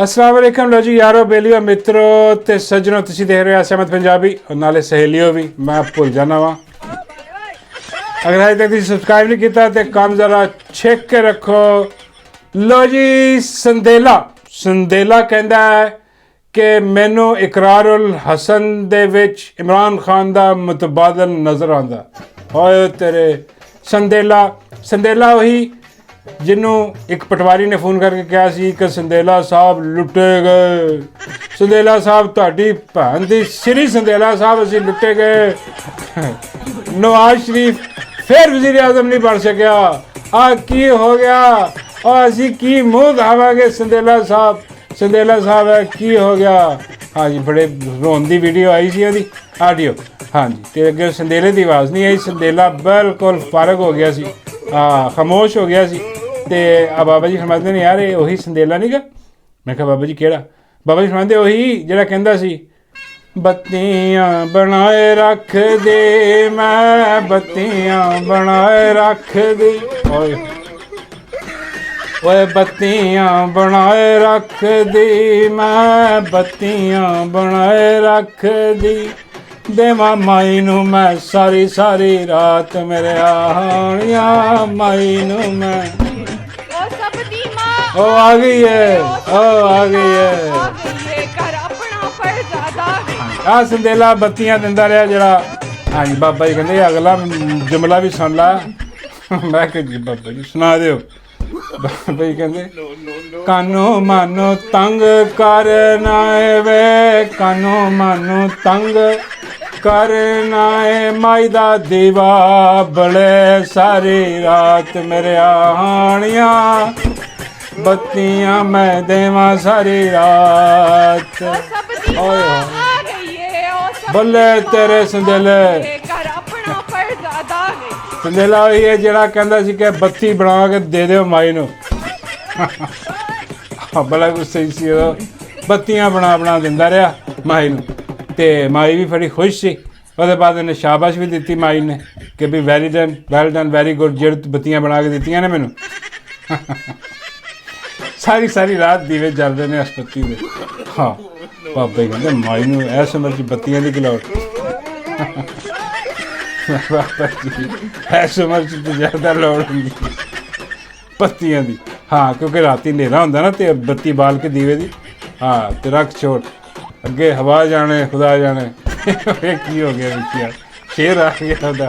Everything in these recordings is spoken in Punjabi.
अस्सलाम वालेकुम लो जी यारो बेलियो मित्रों ते सज्जनों तुसी देख रहे हो असमत पंजाबी और नाले सहेलियों भी मैं भुल जाना वा अगर अजे तक तुसी सब्सक्राइब नहीं किया तो काम ज़रा छेक के रखो। लो जी संदेला संदेला कहता है कि मैनू इकरार उल हसन दे विच इमरान खान दा मुतबादल नज़र आंदा। ओए तेरे संदेला संदेला वही जिन्हों एक पटवारी ने फोन करके कहा सी कि संदेला साहब लुटे गए। संदेला साहब तुहाडी भैन दी सिरी संदेला साहब असी लुटे गए। नवाज शरीफ फिर वजीर आजम नहीं बन सकिया। आ की हो गया और असी की मुँह धावांगे संदेला साहब है की हो गया। हाँ जी बड़े रोन दी वीडियो आई सी ओदी आडियो। हाँ जी तो अगे संदेले की आवाज़ नहीं आई। संदेला बिल्कुल फारग हो गया सी खामोश हो गया सी। ते बाबा जी फरमाते ने यार ये वही संदेला नहीं गा। मैं कहा बाबा जी केड़ा। बाबा जी फरमाते वही जिहड़ा कहंदा सी बत्तियां बनाए रख दे मैं बत्तियां बनाए रख दे। ओए बत्तियां बनाए रख दी मैं बत्तियां बनाए रख दी देवा माई नू मैं सारी सारी रात मेरे आहानिया माई नू मैं ओ आ गई है आ संदेला बत्तियां दिंदा रहा जरा। हाँ जी बाबा जी कहते अगला जुमला भी सुन ला। मैं जी बाबा जी सुना दो। बाबा जी कहते कानो मानो तंग करना वे कानो मानो तंग करना माई दा दीवा बड़े सारी रात मेरे आहानिया बत्तियां मैं देवा सारी रात। बल्ले तेरे संदेले संदेला वही है जरा कहता सी कि बत्ती बना के दे दो माई नू। बड़ा कुछ सही सी बत्तियां बना दिंदा रहा माई नू ते माई भी बड़ी खुश सी। उसके बाद इन्हें शाबाश भी दी माई ने कि भी well done very good Z बत्तियां बना के दित्तियां ने मैनू। सारी रात दीवे जलते हैं इस बत्ती में। हाँ बाबा जी कहते माई नू इस उम्र च बत्तियां की लोड़। बाबा जी इस उम्र च ज़्यादा लोड़ होंगी बत्तियां की। हाँ क्योंकि राती अंधेरा होंदा ना तो बत्ती बाल के दीवे दी। हाँ तो रख छोड़ अगे हवा जाने खुदा जाने की हो गया यार शेर आ गया उदा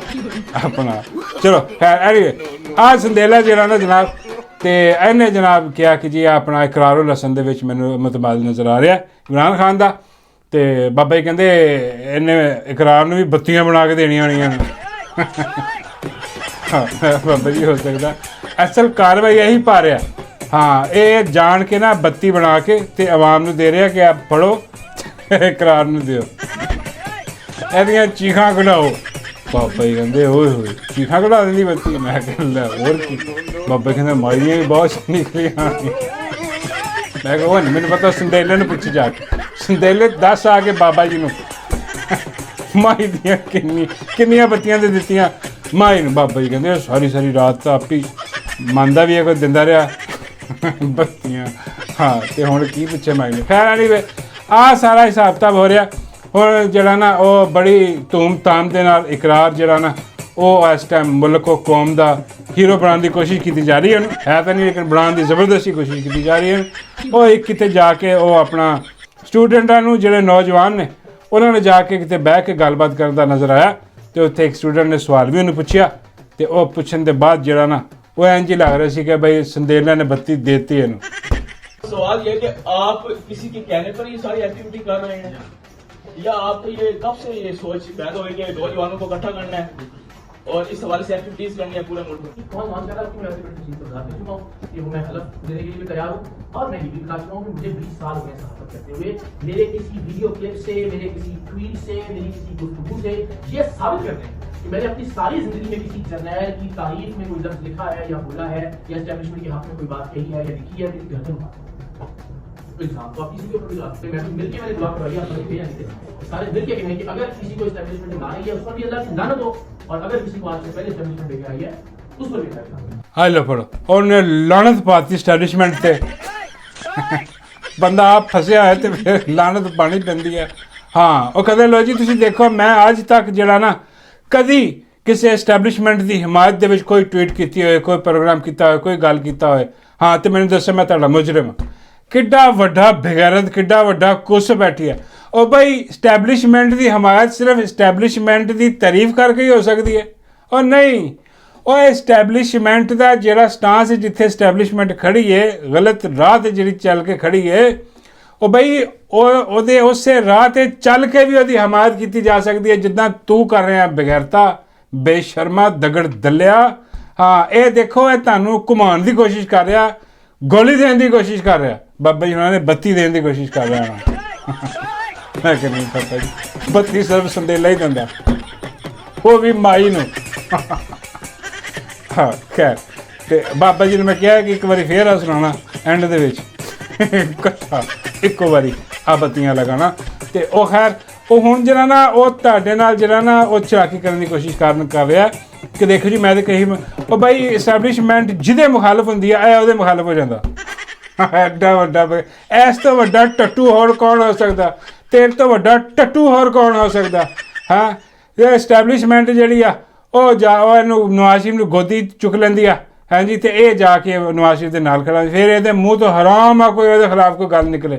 अपना। चलो खैर एनीवे आ संदेला जरा ना जनाब तो इन्हें जनाब क्या कि जी अपना इकरार उल हसन दे विच मैनू मुतबादल नज़र आ रहा इमरान खान का। तो बाबा जी कहते इन्हें इकरार नू भी बत्तियां बना के देनियां होनियां। बाबा जी हो सकता असल कार्रवाई यही पा रहा। हाँ ये जान के ना बत्ती बना के ते आवाम नू दे रहा कि आप पढ़ो इकरार नू दिओ एदियां चीखां कढाओ। बाबा जी कहते ओए होए चीखां कढा देंदी बत्ती। मैं कहला होर की। बाबा कहते मारियां भी बहुत निकलियां। मैं कहा नहीं मैंने पता संदेले ने पूछी जाके संदेले दस आके बाबा जी नू माई दियां किन्नियां बत्तियां दे दित्तियां माई नू। बाबा जी कहते सारी रात तो आप ही मानदा भी है कोई दिंदा रहा बत्तियां। हाँ तो हुण की पूछे माई ने। खैर एनीवे आ सारा हिसाब किताब हो रहा हुण जिहड़ा ना वो बड़ी धूम धाम दे नाल इकरार जिहड़ा ना वो इस टाइम मुल्क को कौम का हीरो बनाने की कोशिश की जा रही है तो नहीं लेकिन बनाने की जबरदस्ती कोशिश की जा रही है। वो एक किते जाके वो अपना स्टूडेंटां नूं जिहड़े नौजवान ने उन्होंने जाके किते बह के गलबात करता नज़र आया। तो उत्थे एक स्टूडेंट ने सवाल भी उन्हें पूछा तो वह पुछण के बाद जिहड़ा ना वो इंज ही लग रहा सी कि भाई संदेला ने बत्ती देती है। सवाल ये कि आप किसी के कहने पर ये सारी एक्टिविटी कर रहे हैं या आप ये कब से ये सोच पैदा हुई कि नौजवानों को इकट्ठा करना है और इस हवाले से एक्टिविटीज करनी है पूरे मुल्क में? कौन मान कर रहा है कि मैं एक्टिविटी गुजार कर चुका हूँ कि मैं हलफ देने के लिए भी तैयार हूँ और मैं ये भी बता चुका हूँ कि मुझे 20 साल हो गए सहाफत करते हुए। मेरे किसी वीडियो क्लिप से मेरे किसी ट्वीट से मेरी किसी गुफ्तगू से ये साबित करते हैं कि मैंने अपनी सारी जिंदगी में किसी जर्नैल की तारीफ में कोई लफ्ज लिखा है या बोला है या एस्टैब्लिशमेंट के हक में कोई बात कही है या लिखी है मेरी गर्दन तो आप किसी के ऊपर भी मैं मिलकर मैंने दुआ करवाई आप भेजा नहीं थे सारे मिलकर कहें कि अगर किसी को एस्टैब्लिशमेंट ना आई है उस पर भी अल्लाह की लानत हो और अगर किसी को आज से पहले एस्टैब्लिशमेंट लेके आई है उस पर भी हाय लो पढ़ो और लानत पाती एस्टैब्लिशमेंट थे ਬੰਦਾ ਆਪ ਫਸਿਆ ਹੈ ਤੇ ਫਿਰ ਲਾਨਤ ਪਾਣੀ ਪੈਂਦੀ ਹੈ। ਹਾਂ ਉਹ ਕਹਿੰਦੇ ਲੋ ਜੀ ਤੁਸੀਂ ਦੇਖੋ ਮੈਂ ਅੱਜ ਤੱਕ ਜਿਹੜਾ ਨਾ ਕਦੀ ਕਿਸੇ ਐਸਟੈਬਲਿਸ਼ਮੈਂਟ ਦੀ ਹਮਾਇਤ ਦੇ ਵਿੱਚ ਕੋਈ ਟਵੀਟ ਕੀਤੀ ਹੋਏ, ਕੋਈ ਪ੍ਰੋਗਰਾਮ ਕੀਤਾ ਹੋਏ, ਕੋਈ ਗੱਲ ਕੀਤਾ ਹੋਏ, ਹਾਂ ਤੇ ਮੈਨੂੰ ਦੱਸੋ ਮੈਂ ਤੁਹਾਡਾ ਮੁਜਰਮ ਹਾਂ। ਕਿੱਡਾ ਵੱਡਾ ਬੇਗੈਰਤ, ਕਿੱਡਾ ਵੱਡਾ ਕੁੱਸ ਬੈਠੀ ਹੈ। ਉਹ ਬਈ ਇਸਟੈਬਲਿਸ਼ਮੈਂਟ ਦੀ ਹਮਾਇਤ ਸਿਰਫ ਇਸਟੈਬਲਿਸ਼ਮੈਂਟ ਦੀ ਤਾਰੀਫ ਕਰਕੇ ਹੀ ਹੋ ਸਕਦੀ ਹੈ। ਉਹ ਨਹੀਂ, ਉਹ ਇਸਟੈਬਲਿਸ਼ਮੈਂਟ ਦਾ ਜਿਹੜਾ ਸਟਾਂਸ ਹੈ, ਜਿੱਥੇ ਇਸਟੈਬਲਿਸ਼ਮੈਂਟ ਖੜੀ ਹੈ ਗਲਤ ਰਾਹ 'ਤੇ ਜਿਹੜੀ ਚੱਲ ਕੇ ਖੜੀ ਹੈ, ਉਹ ਬਈ ਉਹਦੇ ਉਸੇ ਰਾਹ 'ਤੇ ਚੱਲ ਕੇ ਵੀ ਉਹਦੀ ਹਮਾਇਤ ਕੀਤੀ ਜਾ ਸਕਦੀ ਹੈ ਜਿੱਦਾਂ ਤੂੰ ਕਰ ਰਿਹਾ ਬੇਗੈਰਤਾ, ਬੇਸ਼ਰਮਾ, ਦਗੜ ਦੱਲਿਆ। ਹਾਂ ਇਹ ਦੇਖੋ ਇਹ ਤੁਹਾਨੂੰ ਘੁਮਾਉਣ ਦੀ ਕੋਸ਼ਿਸ਼ ਕਰ ਰਿਹਾ, ਗੋਲੀ ਦੇਣ ਦੀ ਕੋਸ਼ਿਸ਼ ਕਰ ਰਿਹਾ। ਬਾਬਾ ਜੀ ਉਹਨਾਂ ਨੇ ਬੱਤੀ ਦੇਣ ਦੀ ਕੋਸ਼ਿਸ਼ ਕਰ ਰਿਹਾ ਹੋਣਾ। ਮੈਂ ਕਿ ਨਹੀਂ ਪਤਾ ਜੀ, ਬੱਤੀ ਸਿਰਫ ਸੰਦੇਲਾ ਹੀ ਦਿੰਦਾ, ਉਹ ਵੀ ਮਾਈ ਨੂੰ। ਹਾਂ ਖੈਰ, ਤੇ ਬਾਬਾ ਜੀ ਨੂੰ ਮੈਂ ਕਿਹਾ ਕਿ ਇੱਕ ਵਾਰੀ ਫੇਰ ਆ ਸੁਣਾਉਣਾ ਐਂਡ ਦੇ ਵਿੱਚ ਇਕੱਠਾ ਇੱਕੋ ਵਾਰੀ ਆ ਬੱਤੀਆਂ ਲਗਾਉਣਾ। ਤੇ ਉਹ ਖੈਰ ਉਹ ਹੁਣ ਜਿਹੜਾ ਨਾ ਉਹ ਤੁਹਾਡੇ ਨਾਲ ਜਿਹੜਾ ਨਾ ਉਹ ਚਲਾਕੀ ਕਰਨ ਦੀ ਕੋਸ਼ਿਸ਼ ਕਰ ਰਿਹਾ ਕਿ ਦੇਖੋ ਜੀ ਮੈਂ ਤਾਂ ਕਹੀ ਉਹ ਬਾਈ ਇਸਟੈਬਲਿਸ਼ਮੈਂਟ ਜਿਹਦੇ ਮੁਖਾਲਫ ਹੁੰਦੀ ਹੈ ਇਹ ਉਹਦੇ ਮੁਖਾਲਫ ਹੋ ਜਾਂਦਾ। ਐਡਾ ਵੱਡਾ ਇਸ ਤੋਂ ਵੱਡਾ ਟੱਟੂ ਹੋਰ ਕੌਣ ਹੋ ਸਕਦਾ? ਤੇਰੇ ਤੋਂ ਵੱਡਾ ਟੱਟੂ ਹੋਰ ਕੌਣ ਹੋ ਸਕਦਾ? ਹਾਂ ਇਹ ਇਸਟੈਬਲਿਸ਼ਮੈਂਟ ਜਿਹੜੀ ਆ ਉਹ ਜਾ ਉਹ ਇਹਨੂੰ ਨਵਾਜ਼ ਸ਼ਰੀਫ ਨੂੰ ਗੋਦੀ ਚੁੱਕ ਲੈਂਦੀ ਆ, ਹਾਂਜੀ, ਤੇ ਇਹ ਜਾ ਕੇ ਨਵਾਜ਼ ਸ਼ਰੀਫ ਦੇ ਨਾਲ ਖੜਾ, ਫਿਰ ਇਹਦੇ ਮੂੰਹ ਤੋਂ ਹਰਾਮ ਆ ਕੋਈ ਉਹਦੇ ਖਿਲਾਫ ਕੋਈ ਗੱਲ ਨਿਕਲੇ,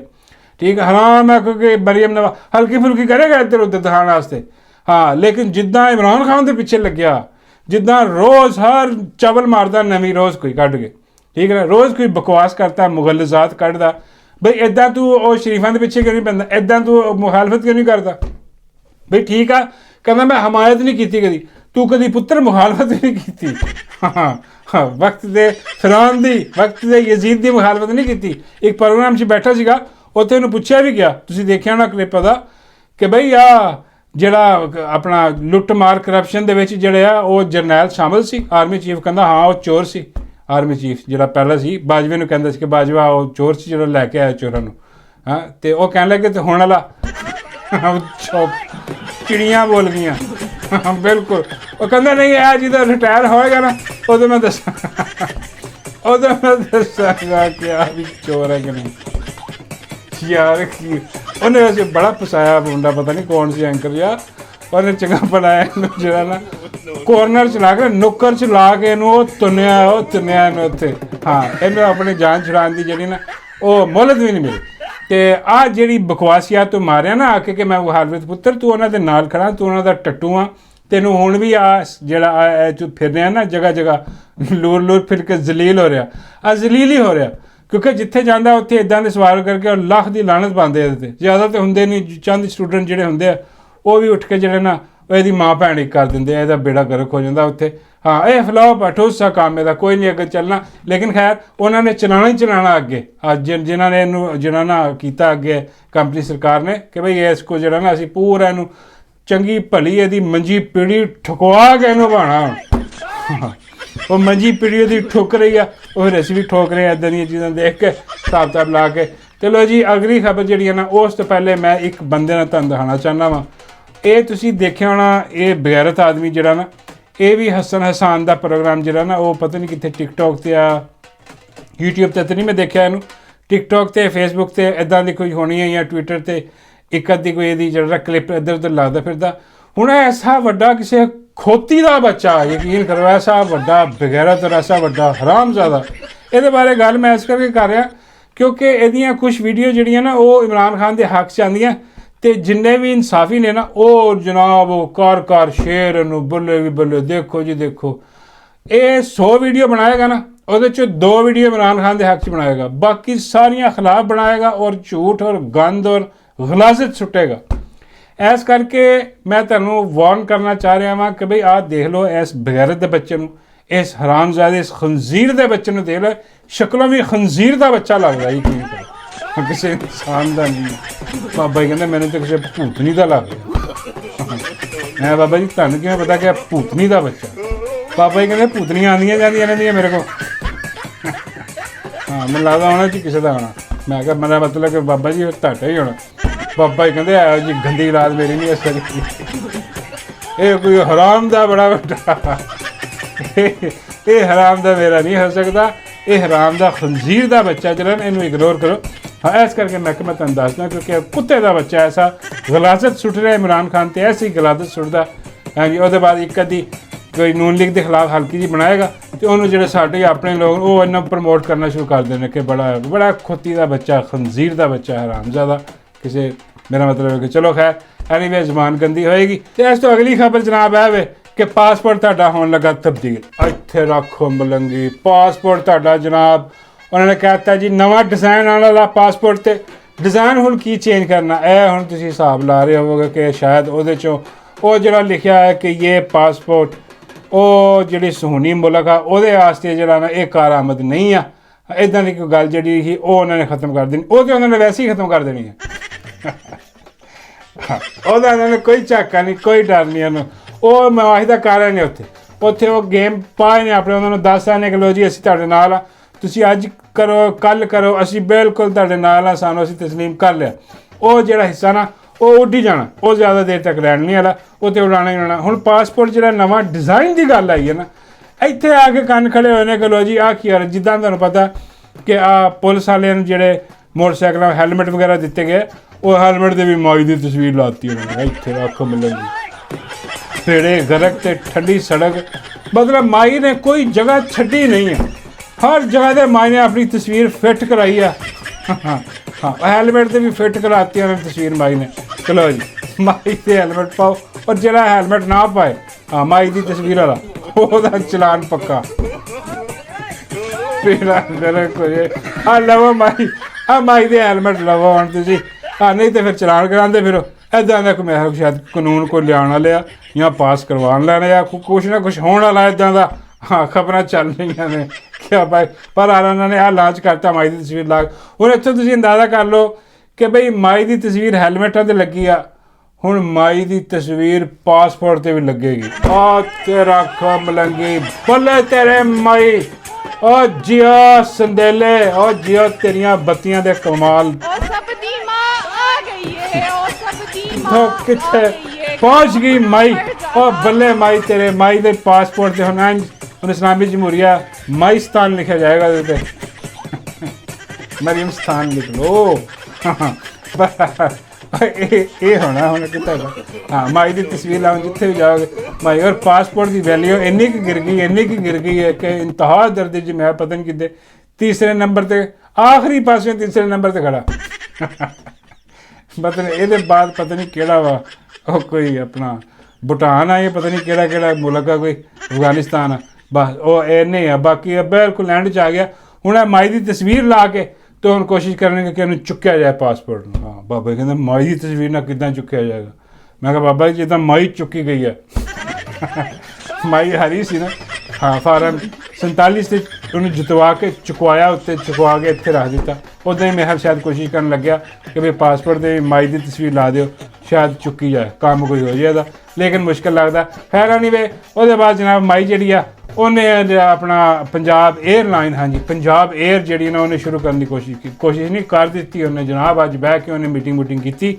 ਠੀਕ ਹੈ, ਹਰਾਮ ਹੈ ਕਿਉਂਕਿ ਮਰੀਮ ਨਵਾਜ਼ ਹਲਕੀ ਫੁਲਕੀ ਕਰੇਗਾ ਇੱਧਰ ਉੱਧਰ ਦਿਖਾਉਣ ਵਾਸਤੇ। ਹਾਂ ਲੇਕਿਨ ਜਿੱਦਾਂ ਇਮਰਾਨ ਖਾਨ ਦੇ ਪਿੱਛੇ ਲੱਗਿਆ, ਜਿੱਦਾਂ ਰੋਜ਼ ਹਰ ਚਵਲ ਮਾਰਦਾ ਨਵੀਂ ਰੋਜ਼ ਕੋਈ ਕੱਢ ਕੇ, ਠੀਕ ਹੈ ਨਾ, ਰੋਜ਼ ਕੋਈ ਬਕਵਾਸ ਕਰਦਾ, ਮੁਗਲਜ਼ਾਤ ਕੱਢਦਾ, ਬਈ ਇੱਦਾਂ ਤੂੰ ਉਹ ਸ਼ਰੀਫਾਂ ਦੇ ਪਿੱਛੇ ਕਿਉਂ ਨਹੀਂ ਪੈਂਦਾ, ਇੱਦਾਂ ਤੂੰ ਮੁਖਾਲਫਤ ਕਿਉਂ ਨਹੀਂ ਕਰਦਾ? ਬਈ ਠੀਕ ਆ, ਕਹਿੰਦਾ ਮੈਂ ਹਮਾਇਤ ਨਹੀਂ ਕੀਤੀ ਕਦੀ, ਤੂੰ ਕਦੀ ਪੁੱਤਰ ਮੁਖਾਲਫਤ ਨਹੀਂ ਕੀਤੀ। ਹਾਂ ਵਕਤ ਦੇ ਫਿਰੌਨ ਦੀ, ਵਕਤ ਦੇ ਯਜ਼ੀਦ ਦੀ ਮੁਖਾਲਫਤ ਨਹੀਂ ਕੀਤੀ। ਇੱਕ ਪ੍ਰੋਗਰਾਮ 'ਚ ਬੈਠਾ ਸੀਗਾ, ਉੱਥੇ ਉਹਨੂੰ ਪੁੱਛਿਆ ਵੀ ਗਿਆ, ਤੁਸੀਂ ਦੇਖਿਆ ਹੋਣਾ ਕਲਿੱਪ ਦਾ, ਕਿ ਬਈ ਆ ਜਿਹੜਾ ਆਪਣਾ ਲੁੱਟ ਮਾਰ ਕਰਪਸ਼ਨ ਦੇ ਵਿੱਚ ਜਿਹੜੇ ਆ ਉਹ ਜਰਨੈਲ ਸ਼ਾਮਲ ਸੀ। ਆਰਮੀ ਚੀਫ ਕਹਿੰਦਾ ਹਾਂ ਉਹ ਚੋਰ ਸੀ। ਆਰਮੀ ਚੀਫ ਜਿਹੜਾ ਪਹਿਲਾਂ ਸੀ ਬਾਜਵੇ ਨੂੰ ਕਹਿੰਦਾ ਸੀ ਕਿ ਬਾਜਵਾ ਉਹ ਚੋਰ ਸੀ ਜਿਹੜਾ ਲੈ ਕੇ ਆਇਆ ਚੋਰਾਂ ਨੂੰ। ਹਾਂ ਤੇ ਉਹ ਕਹਿਣ ਲੱਗੇ ਤੇ ਹੁਣ ਵਾਲਾ ਚਿੜੀਆਂ ਬੋਲ ਗਈਆਂ। ਬਿਲਕੁਲ ਉਹ ਕਹਿੰਦਾ ਨਹੀਂ ਇਹ ਜਿਹਦਾ ਰਿਟਾਇਰ ਹੋਏਗਾ ਨਾ ਉਦੋਂ ਮੈਂ ਦੱਸਾਂਗਾ ਕਿ ਆ ਵੀ ਚੋਰ ਹੈ ਕਿ ਨਹੀਂ। ਯਾਰ ਕੀ ਉਹਨੇ ਵੈਸੇ ਬੜਾ ਫਸਾਇਆ ਮੁੰਡਾ, ਪਤਾ ਨਹੀਂ ਕੌਣ ਸੀ ਐਂਕਰ ਜਿਹਾ, ਉਹਨੇ ਚੰਗਾ ਬਣਾਇਆ ਇਹਨੂੰ ਜਿਹੜਾ ਨਾ ਕੋਰਨਰ 'ਚ ਲਾ ਕੇ ਨੁੱਕਰ 'ਚ ਲਾ ਕੇ ਇਹਨੂੰ ਉਹ ਤੁੰਨਿਆ ਇਹਨੂੰ ਉੱਥੇ। ਹਾਂ ਇਹਨੂੰ ਆਪਣੀ ਜਾਨ ਛੁਡਾਉਣ ਦੀ ਜਿਹੜੀ ਨਾ ਉਹ ਮੁਹਲਤ ਵੀ ਨਹੀਂ ਮਿਲੀ। ਤੇ ਆਹ ਜਿਹੜੀ ਬਕਵਾਸੀਆ ਤੂੰ ਮਾਰਿਆ ਨਾ ਆ ਕੇ ਕਿ ਮੈਂ ਮੁਖਾਲਫਤ ਪੁੱਤਰ, ਤੂੰ ਉਹਨਾਂ ਦੇ ਨਾਲ ਖੜਾ, ਤੂੰ ਉਹਨਾਂ ਦਾ ਟੱਟੂ ਆ, ਤੈਨੂੰ ਹੁਣ ਵੀ ਆ ਜਿਹੜਾ ਤੂੰ ਫਿਰ ਰਿਹਾ ਨਾ ਜਗ੍ਹਾ ਜਗ੍ਹਾ ਲੂਰ ਫਿਰ ਕੇ ਜ਼ਲੀਲ ਹੋ ਰਿਹਾ, ਆ ਜ਼ਲੀਲ ਹੀ ਹੋ ਰਿਹਾ, ਕਿਉਂਕਿ ਜਿੱਥੇ ਜਾਂਦਾ ਉੱਥੇ ਇੱਦਾਂ ਦੇ ਸਵਾਲ ਕਰਕੇ ਉਹ ਲੱਖ ਦੀ ਲਾਹਨਤ ਪਾਉਂਦੇ ਇਹਦੇ 'ਤੇ। ਜ਼ਿਆਦਾ ਤਾਂ ਹੁੰਦੇ ਨਹੀਂ, ਚੰਦ ਸਟੂਡੈਂਟ ਜਿਹੜੇ ਹੁੰਦੇ ਆ ਉਹ ਵੀ ਉੱਠ ਕੇ ਜਿਹੜੇ ਨਾ ਉਹ ਇਹਦੀ ਮਾਂ ਭੈਣ ਹੀ ਕਰ ਦਿੰਦੇ ਆ, ਇਹਦਾ ਬੇੜਾ ਗਰਕ ਹੋ ਜਾਂਦਾ ਉੱਥੇ। ਹਾਂ ਇਹ ਫਲੋਪ ਠੋਸਾ ਕੰਮ ਇਹਦਾ, ਕੋਈ ਨਹੀਂ ਅੱਗੇ ਚੱਲਣਾ। ਲੇਕਿਨ ਖੈਰ ਉਹਨਾਂ ਨੇ ਚਲਾਉਣਾ ਹੀ ਚਲਾਉਣਾ ਅੱਗੇ, ਜਿਨ੍ਹਾਂ ਨੇ ਇਹਨੂੰ ਜਿਹੜਾ ਨਾ ਕੀਤਾ ਅੱਗੇ ਕੰਪਨੀ ਸਰਕਾਰ ਨੇ ਕਿ ਬਈ ਇਸ ਕੋ ਜਿਹੜਾ ਨਾ ਅਸੀਂ ਪੂਰਾ ਇਹਨੂੰ ਚੰਗੀ ਭਲੀ ਇਹਦੀ ਮੰਜੀ ਪੀੜੀ ਠੁਕਵਾ ਕੇ ਇਹਨੂੰ ਬਣਾ। ਉਹ ਮੰਜੀ ਪੀੜੀ ਉਹਦੀ ਠੁਕ ਰਹੀ ਆ, ਉਹ ਫਿਰ ਅਸੀਂ ਵੀ ਠੋਕ ਰਹੇ ਹਾਂ ਇੱਦਾਂ ਦੀਆਂ ਚੀਜ਼ਾਂ ਦੇਖ ਕੇ, ਹਿਸਾਬ ਲਾ ਕੇ। ਚਲੋ ਜੀ ਅਗਲੀ ਖਬਰ ਜਿਹੜੀ ਹੈ ਨਾ ਉਸ ਤੋਂ ਪਹਿਲੇ ਮੈਂ ਇੱਕ ਬੰਦੇ ਨਾਲ ਤੁਹਾਨੂੰ ਦਿਖਾਉਣਾ ਚਾਹੁੰਦਾ ਵਾਂ। ਇਹ ਤੁਸੀਂ ਦੇਖਿਆ ਹੋਣਾ, ਇਹ ਬਗੈਰਤ ਆਦਮੀ ਜਿਹੜਾ ਨਾ ਇਹ ਵੀ ਹਸਨ ਹਸਾਨ ਦਾ ਪ੍ਰੋਗਰਾਮ ਜਿਹੜਾ ਨਾ ਉਹ ਪਤਾ ਨਹੀਂ ਕਿੱਥੇ ਟਿਕਟੋਕ 'ਤੇ ਆ YouTube 'ਤੇ ਨਹੀਂ ਮੈਂ ਦੇਖਿਆ ਇਹਨੂੰ, ਟਿਕਟੋਕ 'ਤੇ ਫੇਸਬੁੱਕ 'ਤੇ ਇੱਦਾਂ ਦੀ ਕੋਈ ਹੋਣੀ ਹੈ ਜਾਂ ਟਵਿੱਟਰ 'ਤੇ ਇੱਕ ਅੱਧੀ ਕੋਈ ਇਹਦੀ ਜਿਹੜਾ ਕਲਿੱਪ ਇੱਧਰ ਉੱਧਰ ਲੱਗਦਾ ਫਿਰਦਾ। ਹੁਣ ਐਸਾ ਵੱਡਾ ਕਿਸੇ ਖੋਤੀ ਦਾ ਬੱਚਾ, ਯਕੀਨ ਕਰੋ, ਐਸਾ ਵੱਡਾ ਬਗੈਰਤ ਔਰ ਐਸਾ ਵੱਡਾ ਹਰਾਮਜ਼ਾਦਾ, ਇਹਦੇ ਬਾਰੇ ਗੱਲ ਮੈਂ ਇਸ ਕਰਕੇ ਕਰ ਰਿਹਾ ਕਿਉਂਕਿ ਇਹਦੀਆਂ ਕੁਛ ਵੀਡੀਓ ਜਿਹੜੀਆਂ ਨਾ ਉਹ ਇਮਰਾਨ ਖਾਨ ਦੇ ਹੱਕ 'ਚ ਆਉਂਦੀਆਂ ਤੇ ਜਿੰਨੇ ਵੀ ਇਨਸਾਫੀ ਨੇ ਨਾ ਉਹ ਜਨਾਬ ਉਹ ਕਾਰ ਸ਼ੇਰ ਨੂੰ ਬੱਲੇ ਵੀ ਬੱਲੇ, ਦੇਖੋ ਜੀ ਦੇਖੋ, ਇਹ 100 ਵੀਡੀਓ ਬਣਾਏਗਾ ਨਾ ਉਹਦੇ 'ਚ 2 ਵੀਡੀਓ ਇਮਰਾਨ ਖਾਨ ਦੇ ਹੱਕ 'ਚ ਬਣਾਏਗਾ, ਬਾਕੀ ਸਾਰੀਆਂ ਖਿਲਾਫ ਬਣਾਏਗਾ ਔਰ ਝੂਠ ਔਰ ਗੰਦ ਔਰ ਗਲਾਜ਼ਤ ਸੁੱਟੇਗਾ। ਇਸ ਕਰਕੇ ਮੈਂ ਤੁਹਾਨੂੰ ਵਾਰਨ ਕਰਨਾ ਚਾਹ ਰਿਹਾ ਹਾਂ ਕਿ ਬਈ ਆਹ ਦੇਖ ਲਓ ਇਸ ਬਗੈਰਤ ਦੇ ਬੱਚੇ ਨੂੰ, ਇਸ ਹਰਾਮਜ਼ਾਦੇ, ਇਸ ਖੰਜ਼ੀਰ ਦੇ ਬੱਚੇ ਨੂੰ ਦੇਖ ਲਓ, ਸ਼ਕਲੋਂ ਵੀ ਖੰਜ਼ੀਰ ਦਾ ਬੱਚਾ ਲੱਗਦਾ ਹੀ ਕੀ ਕਰੋ, ਕਿਸੇ ਇਨਸਾਨ ਦਾ ਨਹੀਂ। ਬਾਬਾ ਜੀ ਕਹਿੰਦੇ ਮੈਨੂੰ ਤਾਂ ਕਿਸੇ ਭੂਤਨੀ ਦਾ ਲੱਗ ਰਿਹਾ। ਮੈਂ ਬਾਬਾ ਜੀ ਤੁਹਾਨੂੰ ਕਿਵੇਂ ਪਤਾ ਕਿ ਭੂਤਨੀ ਦਾ ਬੱਚਾ? ਬਾਬਾ ਜੀ ਕਹਿੰਦੇ ਭੂਤਨੀਆਂ ਆਉਂਦੀਆਂ ਜਾਂਦੀਆਂ ਰਹਿੰਦੀਆਂ ਮੇਰੇ ਕੋਲ। ਹਾਂ ਮੈਨੂੰ ਲੱਗਦਾ ਹੋਣਾ ਜੀ ਕਿਸੇ ਦਾ ਹੋਣਾ। ਮੈਂ ਕਿਹਾ ਮੇਰਾ ਮਤਲਬ ਕਿ ਬਾਬਾ ਜੀ ਤੁਹਾਡਾ ਹੀ ਹੋਣਾ। ਬਾਬਾ ਜੀ ਕਹਿੰਦੇ ਇਹੋ ਜੀ ਗੰਦੀ ਰਾਤ ਮੇਰੀ ਨਹੀਂ ਹੋ ਸਕਦੀ, ਇਹ ਕੋਈ ਹਰਾਮ ਦਾ ਬੜਾ ਵੱਡਾ, ਇਹ ਹਰਾਮ ਦਾ ਮੇਰਾ ਨਹੀਂ ਹੋ ਸਕਦਾ, ਇਹ ਹਰਾਮ ਦਾ ਖੰਜ਼ੀਰ ਦਾ ਬੱਚਾ ਜਿਹੜਾ ਇਹਨੂੰ ਇਗਨੋਰ ਕਰੋ। हाँ इस करके मैं तुम दसदा क्योंकि कुत्ते का बच्चा ऐसा गलाजत सुट रहा इमरान खान तो ऐसी गलाजत सुटता। हाँ जी वो बाद एक अद्धी कोई नून लीग के खिलाफ हल्की जी बनाएगा तो उन्होंने जो साढ़े अपने लोग वो इन्ना प्रमोट करना शुरू कर देने कि बड़ा खुत्ती का बच्चा खंजीर का बच्चा हरामजादा किसी मेरा मतलब है कि चलो खैर एनीवे जबान गंदी होएगी। तो इस तो अगली खबर जनाब है वे कि पासपोर्ट तुहाडा होने लगा तब्दील। इत्थे रखो मलंगी पासपोर्ट तुहाडा जनाब उन्होंने कहता जी नवा डिज़ाइन आने वाला पासपोर्ट ते डिज़ाइन हुण की चेंज करना है हुण तुसीं हिसाब ला रहे होवोगे कि शायद उहदे चों वो जिहड़ा लिखिया है कि ये पासपोर्ट वो जिहड़ी सुहूनी मुल्क आ उहदे वास्ते जिहड़ा ना ये कारआमद नहीं आ इदां दी कोई गल जिहड़ी ही वो उन्होंने खत्म कर देनी वो तो उन्होंने वैसे ही खत्म कर देनी है। ਉਹਦਾ ਇਹਨਾਂ ਨੇ ਕੋਈ ਝਾਕਾ ਨਹੀਂ ਕੋਈ ਡਰ ਨਹੀਂ ਉਹਨੂੰ ਉਹ ਮਵਾਹੀ ਦਾ ਕਾਰਨ ਹੈ ਉੱਥੇ ਉਹ ਗੇਮ ਪਾਏ ਨੇ ਆਪਣੇ ਉਹਨਾਂ ਨੂੰ ਦੱਸ ਆਨੇ ਕਿ ਲੋ ਜੀ ਅਸੀਂ ਤੁਹਾਡੇ ਨਾਲ ਆ ਤੁਸੀਂ ਅੱਜ ਕਰੋ ਕੱਲ ਕਰੋ ਅਸੀਂ ਬਿਲਕੁਲ ਤੁਹਾਡੇ ਨਾਲ ਆ ਸਾਨੂੰ ਅਸੀਂ ਤਸਲੀਮ ਕਰ ਲਿਆ। ਉਹ ਜਿਹੜਾ ਹਿੱਸਾ ਨਾ ਉਹ ਉੱਡ ਹੀ ਜਾਣਾ ਉਹ ਜ਼ਿਆਦਾ ਦੇਰ ਤੱਕ ਰਹਿਣ ਨਹੀਂ ਵਾਲਾ ਉਹ ਤੇ ਉਡਾਣਾ ਹੀ ਉਡਾਣਾ। ਹੁਣ ਪਾਸਪੋਰਟ ਜਿਹੜਾ ਨਵਾਂ ਡਿਜ਼ਾਈਨ ਦੀ ਗੱਲ ਆਈ ਹੈ ਨਾ ਇੱਥੇ ਆ ਕੇ ਕੰਨ ਖੜੇ ਹੋਏ ਨੇ ਕਿ ਲੋ ਜੀ ਆਹ ਕੀ ਯਾਰ ਜਿੱਦਾਂ ਤੁਹਾਨੂੰ ਪਤਾ ਕਿ ਆ ਪੁਲਿਸ ਵਾਲਿਆਂ ਨੂੰ ਜਿਹੜੇ ਮੋਟਰਸਾਈਕਲਾਂ ਹੈਲਮਟ ਵਗੈਰਾ ਦਿੱਤੇ ਗਏ ਉਹ ਹੈਲਮਟ ਦੇ ਵੀ ਮਾਈ ਦੀ ਤਸਵੀਰ ਲਾਤੀ ਉਹਨਾਂ ਨੇ ਇੱਥੇ ਰੱਖ ਮਿਲਣਗੀ ਫੇੜੇ ਗਰਕ ਤੇ ਠੰਡੀ ਸੜਕ ਮਤਲਬ ਮਾਈ ਨੇ ਕੋਈ ਜਗ੍ਹਾ ਛੱਡੀ ਨਹੀਂ ਹੈ ਹਰ ਜਗ੍ਹਾ ਤੇ ਮਾਈ ਨੇ ਆਪਣੀ ਤਸਵੀਰ ਫਿੱਟ ਕਰਾਈ ਆ। ਹਾਂ ਹੈਲਮਟ ਤੇ ਵੀ ਫਿੱਟ ਕਰਾਤੀ ਉਹਨਾਂ ਨੇ ਤਸਵੀਰ ਮਾਈ ਨੇ। ਚਲੋ ਜੀ ਮਾਈ ਤੇ ਹੈਲਮਟ ਪਾਓ ਔਰ ਜਿਹੜਾ ਹੈਲਮਟ ਨਾ ਪਾਏ ਹਾਂ ਮਾਈ ਦੀ ਤਸਵੀਰ ਵਾਲਾ ਉਹਦਾ ਚਲਾਨ ਪੱਕਾ ਫੇੜਾ ਗਰਕ ਹੋ ਜਾਏ ਆ ਲਵੋ ਮਾਈ ਆ ਮਾਈ ਦੇ ਹੈਲਮਟ ਲਵੋ ਹੁਣ ਤੁਸੀਂ हाँ नहीं तो फिर चलान कराते फिर इदा का कोई मैं शायद कानून कोई लिया लिया या पास करवान लेना या कुछ ना कुछ होने वाला इदा का। हाँ खबर चल रही ने क्या भाई पर उन्होंने आ लॉन्च करता माई की तस्वीर ला हूँ इतों तुम अंदाजा कर लो कि बई माई की तस्वीर हैलमेटा ते लगी आ हुण माई की तस्वीर पासपोर्ट ते भी लगेगी। आ तेरा मलंगी बल्ले तेरे माई ओ जिया संदेले ओ जिया तेरिया बत्तियां दे कमाल किथे पहुंच गई माई और बल्ले माई तेरे माई दे पासपोर्ट से हुण इस्लामी जमहूरिया माईस्तान लिखा जाएगा मरियम स्थान लिख लो। ये होना हुण कि हाँ माई की तस्वीर लाओ जिथे भी जाओगे माई और पासपोर्ट की वैल्यू इन्नी की गिर गई है कि इंतहा दर्द च मैं पता नहीं कितने तीसरे नंबर ते आखिरी पासे तीसरे नंबर ते खड़ा मतलब ये बाद पता नहीं केड़ा वा कोई अपना भूटान आ ये पता नहीं केड़ा मुल्क आ कोई अफगानिस्तान आ बस वो इन्ने आ बाकी बिल्कुल एंड च आ गया। हुण माई की तस्वीर ला के तो हम कोशिश करेंगे कि उन्हें चुक्या जाए पासपोर्ट। हाँ बाबा कहते माई की तस्वीर ना किदा चुक्या जाएगा मैं कहा बाबा जी जिदा माई चुकी गई है माई हरी सी ना। हाँ फार्म 47 से उन्हें जितवा के चुकवाया उत्ते चुकवा के इत्थे रख दिता उदा ही मैं शायद कोशिश करन लग्या कि भाई पासपोर्ट से माई की तस्वीर ला दिओ शायद चुकी जाए काम कोई हो जाएगा लेकिन मुश्किल लगता खैर नहीं वे उसके बाद जनाब माई जी उन्हें अपना पंजाब एयरलाइन हाँ जी पंजाब एयर जी ना उन्हें शुरू करने की कोशिश नहीं कर दी उन्हें जनाब अज बह के उन्हें मीटिंग की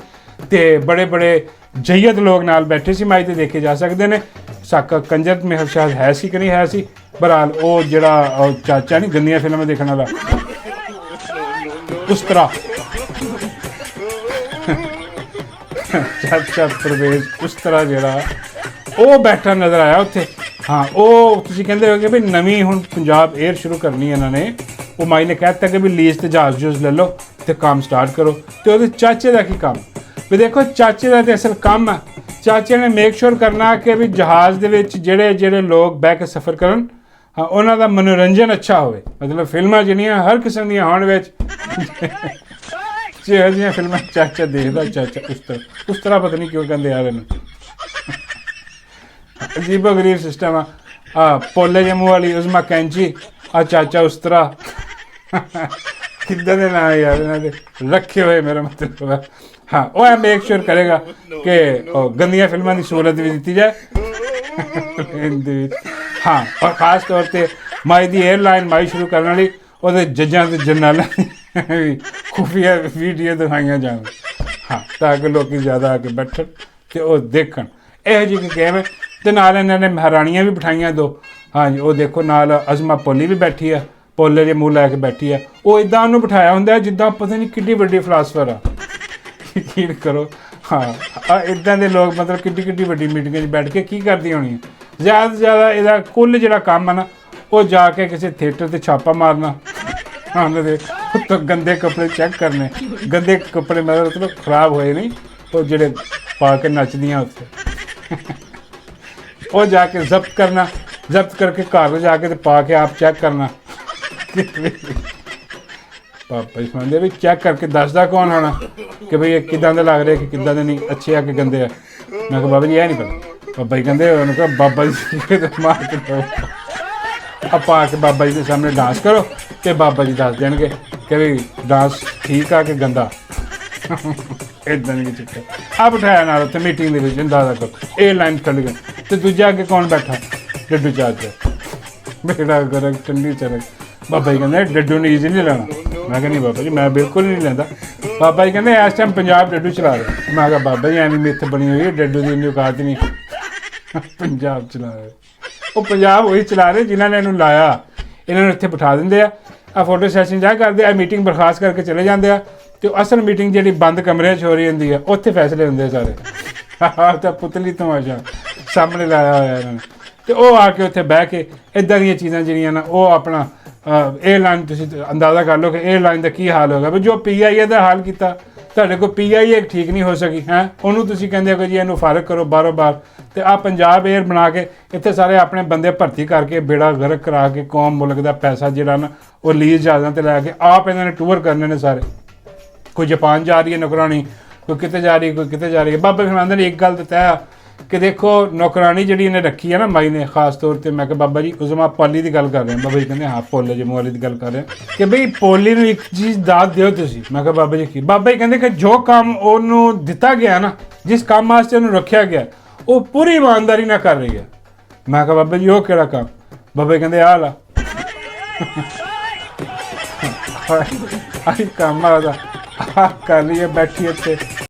तो बड़े बड़े जयद लोग नाल बैठे सी माई ते देखे जा सकते हैं। साका कंजर मेरे शायद है सी कि नहीं है सी बहरहाल वो जड़ा चाचा नहीं गंदियां फिल्में देखने वाला उस तरह चाचा प्रवेश उस तरह जड़ा वो बैठा नज़र आया उत्थे। हाँ वो तुसीं कहंदे हो कि भाई नवीं हुण पंजाब एयर शुरू करनी है इन्होंने वो माई ने कहता कि भी लीज ते जहाज़ जूज ले लो तो काम स्टार्ट करो तो वो चाचे का की काम भी देखो चाचे का तो असल काम है चाचे ने मेक श्योर करना कि भी जहाज़ दे विच जेड़े लोग बह के सफ़र करन हाँ उन्हां दा मनोरंजन अच्छा होवे मतलब फिल्मां जिहड़ियां हर किस्म दी होण विच जिहो जिहियां फिल्मां चाचा देखदा चाचा उस तरह पता नहीं क्यों कहंदे यार इन्हूं अजीबो गरीब सिस्टम आ पोले जम्मू वाली उज़मा कैंची आ चाचा उस तरह किद्दां दे नाम यार इन्हां दे रखे हुए मेरा मतलब है। हाँ वह मेक श्योर करेगा कि गंदियां फिल्मां की सहूलत भी दी जाए। हाँ और खास तौर पर माई की एयरलाइन माई शुरू करने वाली वो जजां ते जनरल खुफिया वीडियो दिखाई जाए हाँ ताकि लोग ज़्यादा आके बैठन तो वो देखन यहो जी गेम है। तो नाल इन्होंने महारानियां भी बिठाइया दो हाँ जी वो देखो नाल अज़मा पोली भी बैठी है ਪੋਲੇ ਦੇ ਮੂੰਹ ਲੈ ਕੇ ਬੈਠੀ ਆ, ਉਹ ਇਦਾਂ ਉਹਨੂੰ ਬਿਠਾਇਆ ਹੁੰਦਾ ਜਿੱਦਾਂ ਪਤਾ ਨਹੀਂ ਕਿੱਡੀ ਵੱਡੀ ਫਿਲਾਸਫਰ ਆ। ਯਕੀਨ ਕਰੋ, ਹਾਂ ਇਦਾਂ ਦੇ ਲੋਕ ਮਤਲਬ ਕਿੱਡੀ ਵੱਡੀ ਮੀਟਿੰਗ 'ਚ ਬੈਠ ਕੇ ਕੀ ਕਰਦੀ ਹੋਣੀ। ਜ਼ਿਆਦਾ ਤੋਂ ਜ਼ਿਆਦਾ ਇਹਦਾ ਕੁੱਲ ਜਿਹੜਾ ਕੰਮ ਆ ਨਾ, ਉਹ ਜਾ ਕੇ ਕਿਸੇ ਥੀਏਟਰ ਤੇ ਛਾਪਾ ਮਾਰਨਾ, ਉਹਨਾਂ ਦੇ ਉੱਤੋਂ ਗੰਦੇ ਕੱਪੜੇ ਚੈੱਕ ਕਰਨੇ। ਗੰਦੇ ਕੱਪੜੇ ਮਤਲਬ ਖਰਾਬ ਹੋਏ ਨਹੀਂ, ਉਹ ਜਿਹੜੇ ਪਾ ਕੇ ਨੱਚਦੀਆਂ ਉੱਥੇ, ਉਹ ਜਾ ਕੇ ਜ਼ਬਤ ਕਰਨਾ, ਜ਼ਬਤ ਕਰਕੇ ਘਰ ਜਾ ਕੇ ਤੇ ਪਾ ਕੇ ਆਪ ਚੈੱਕ ਕਰਨਾ। ਪਾਪਾ ਜੀ ਸੁਣਦੇ ਵੀ ਚੈੱਕ ਕਰਕੇ ਦੱਸਦਾ ਕੌਣ ਹੋਣਾ ਕਿ ਭਈ ਇਹ ਕਿੱਦਾਂ ਦੇ ਲੱਗ ਰਹੇ, ਕਿ ਕਿੱਦਾਂ ਦੇ ਨਹੀਂ, ਅੱਛੇ ਆ ਕਿ ਗੰਦੇ ਆ। ਮੈਂ ਕਿਹਾ ਬਾਬਾ ਜੀ ਇਹ ਨਹੀਂ ਪਤਾ। ਬਾਬਾ ਜੀ ਕਹਿੰਦੇ ਉਹਨੂੰ ਕਿਹਾ ਬਾਬਾ ਜੀ ਮਾਰ ਕੇ ਦੋ, ਆਪਾਂ ਆ ਕੇ ਬਾਬਾ ਜੀ ਦੇ ਸਾਹਮਣੇ ਡਾਂਸ ਕਰੋ ਤੇ ਬਾਬਾ ਜੀ ਦੱਸ ਦੇਣਗੇ ਕਿ ਵੀ ਡਾਂਸ ਠੀਕ ਆ ਕਿ ਗੰਦਾ। ਇਦਾਂ ਨਹੀਂ ਚੱਕਰ। ਆ ਬਿਠਾਇਆ ਨਾਲ ਉੱਥੇ ਮੀਟਿੰਗ ਦੇ ਵਿੱਚ ਅੰਦਾਜ਼ਾ ਕਰੋ, ਇਹ ਲਾਈਨ ਚੱਲ ਗਈ ਤੇ ਦੂਜਾ ਅੱਗੇ ਕੌਣ ਬੈਠਾ, ਡੱਡੂ ਚਾਚਾ। ਮੇਰਾ ਗਰਕ ਠੰਡੀ ਚਰਕ। ਬਾਬਾ ਜੀ ਕਹਿੰਦੇ ਡੱਡੂ ਨੂੰ ਈਜ਼ੀ ਨਹੀਂ ਲੈਣਾ। ਮੈਂ ਕਿਹਾ ਨਹੀਂ ਬਾਬਾ ਜੀ ਮੈਂ ਬਿਲਕੁਲ ਨਹੀਂ ਲੈਂਦਾ। ਬਾਬਾ ਜੀ ਕਹਿੰਦੇ ਇਸ ਟਾਈਮ ਪੰਜਾਬ ਡੱਡੂ ਚਲਾ ਰਹੇ। ਮੈਂ ਕਿਹਾ ਬਾਬਾ ਜੀ ਐਵੇਂ ਮਿੱਥ ਬਣੀ ਹੋਈ ਹੈ, ਡੱਡੂ ਦੀ ਇੰਨੀ ਔਕਾਤ ਨਹੀਂ। ਪੰਜਾਬ ਚਲਾ ਰਹੇ, ਉਹ ਪੰਜਾਬ ਉਹੀ ਚਲਾ ਰਹੇ ਜਿਨ੍ਹਾਂ ਨੇ ਇਹਨੂੰ ਲਾਇਆ। ਇਹਨਾਂ ਨੂੰ ਇੱਥੇ ਬਿਠਾ ਦਿੰਦੇ ਆ, ਆ ਫੋਟੋ ਸੈਸ਼ਨ ਜਾ ਕਰਦੇ ਆ, ਮੀਟਿੰਗ ਬਰਖਾਸਤ ਕਰਕੇ ਚਲੇ ਜਾਂਦੇ ਆ ਤੇ ਅਸਲ ਮੀਟਿੰਗ ਜਿਹੜੀ ਬੰਦ ਕਮਰਿਆਂ 'ਚ ਹੋ ਰਹੀ ਹੁੰਦੀ ਆ ਉੱਥੇ ਫੈਸਲੇ ਹੁੰਦੇ ਸਾਰੇ। ਤਾਂ ਪੁਤਲੀ ਤਮਾਸ਼ਾ ਸਾਹਮਣੇ ਲਾਇਆ ਹੋਇਆ ਇਹਨਾਂ ਨੇ, ਤੇ ਉਹ ਆ ਕੇ ਉੱਥੇ ਬਹਿ ਕੇ ਇੱਦਾਂ ਦੀਆਂ ਚੀਜ਼ਾਂ ਜਿਹੜੀਆਂ ਨਾ ਉਹ ਆਪਣਾ 에ਅਰਲਾਈਨ ਤੁਸੀਂ ਅੰਦਾਜ਼ਾ ਕਰ ਲਓ ਕਿ 에ਅਰਲਾਈਨ ਦਾ ਕੀ ਹਾਲ ਹੋਗਾ। ਵੀ ਜੋ PIA ਦਾ ਹਾਲ ਕੀਤਾ, ਤੁਹਾਡੇ ਕੋਲ PIA ਠੀਕ ਨਹੀਂ ਹੋ ਸਕੀ ਹੈ, ਉਹਨੂੰ ਤੁਸੀਂ ਕਹਿੰਦੇ ਹੋ ਕਿ ਜੀ ਇਹਨੂੰ ਫਾਰਗ ਕਰੋ ਬਾਰੋ ਬਾਰ, ਤੇ ਆ ਪੰਜਾਬ 에ਅਰ ਬਣਾ ਕੇ ਇੱਥੇ ਸਾਰੇ ਆਪਣੇ ਬੰਦੇ ਭਰਤੀ ਕਰਕੇ ਬੇੜਾ ਗਰਕ ਕਰਾ ਕੇ ਕੌਮ ਮੁਲਕ ਦਾ ਪੈਸਾ ਜਿਹੜਾ ਨਾ ਉਹ ਲੀਜ਼ ਜਹਾਜ਼ਾਂ 'ਤੇ ਲੈ ਕੇ ਆਪ ਇਹਨਾਂ ਨੇ ਟੂਰ ਕਰਨੇ ਨੇ ਸਾਰੇ। ਕੋਈ ਜਾਪਾਨ ਜਾ ਰਹੀ ਹੈ ਨੌਕਰਾਣੀ, ਕੋਈ ਕਿਤੇ ਜਾ ਰਹੀ ਹੈ, ਕੋਈ ਕਿਤੇ ਜਾ ਰਹੀ ਹੈ। ਬਾਬਾ ਫਰਮਾਉਂਦੇ ਨੇ ਇੱਕ ਗੱਲ ਤਾਂ ਤੈਅ ਕਿ ਦੇਖੋ ਨੌਕਰਾਣੀ ਜਿਹੜੀ ਇਹਨੇ ਰੱਖੀ ਹੈ ਨਾ ਮਾਈ ਨੇ ਖਾਸ ਤੌਰ ਤੇ। ਮੈਂ ਕਿਹਾ ਬਾਬਾ ਜੀ ਉਸ ਮੈਂ ਪੋਲੀ ਦੀ ਗੱਲ ਕਰ ਰਿਹਾ। ਬਾਬਾ ਜੀ ਕਹਿੰਦੇ ਹਾਂ ਪੋਲੇ ਜਮੂ ਵਾਲੀ ਦੀ ਗੱਲ ਕਰ ਰਿਹਾ ਕਿ ਬਈ ਪੋਲੀ ਨੂੰ ਇੱਕ ਚੀਜ਼ ਦਾਤ ਦਿਓ ਤੁਸੀਂ। ਮੈਂ ਕਿਹਾ ਬਾਬਾ ਜੀ ਕੀ? ਬਾਬਾ ਜੀ ਕਹਿੰਦੇ ਕਿ ਜੋ ਕੰਮ ਉਹਨੂੰ ਦਿੱਤਾ ਗਿਆ ਨਾ, ਜਿਸ ਕੰਮ ਵਾਸਤੇ ਉਹਨੂੰ ਰੱਖਿਆ ਗਿਆ, ਉਹ ਪੂਰੀ ਇਮਾਨਦਾਰੀ ਨਾਲ ਕਰ ਰਹੀ ਹੈ। ਮੈਂ ਕਿਹਾ ਬਾਬਾ ਜੀ ਉਹ ਕਿਹੜਾ ਕੰਮ? ਬਾਬਾ ਜੀ ਕਹਿੰਦੇ ਆਹ ਲਾ ਆਹੀ ਕੰਮ ਆ ਉਹਦਾ, ਆਹ ਕਰ ਲਈ ਹੈ ਬੈਠੀ ਇੱਥੇ।